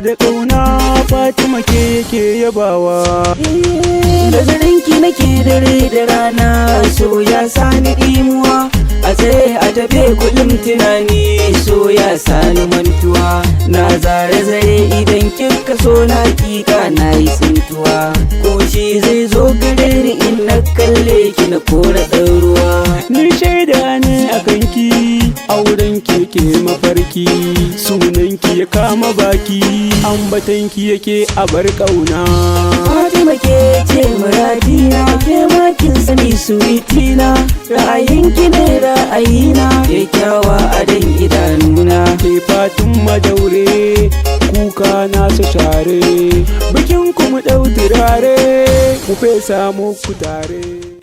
da ƙauna Fatima ke yake yabawa. Nazarinki nake dare da rana, so ya sani ɗimuwa. A tsaye a tafe kullum tunani, so ya sani mantuwa. Na zare zare idan kika so na hakika na yi tsintuwa. Ko shi zai zo gare ni in na kalle ki na kora ɗan ruwa. Ni shaida ne a kanki, auren keke mafarki, sunanki ya kama baki, ambatanki yake a bar ƙauna. Fatima ke ce muradina, ke makin sani suwitina, ra'ayinki ne ra'ayina, kyakkyawa a dan idanuna. Ke Fatima daure, kuka nasa share, bikin ku mu ɗau turare, ku fesa muku tare.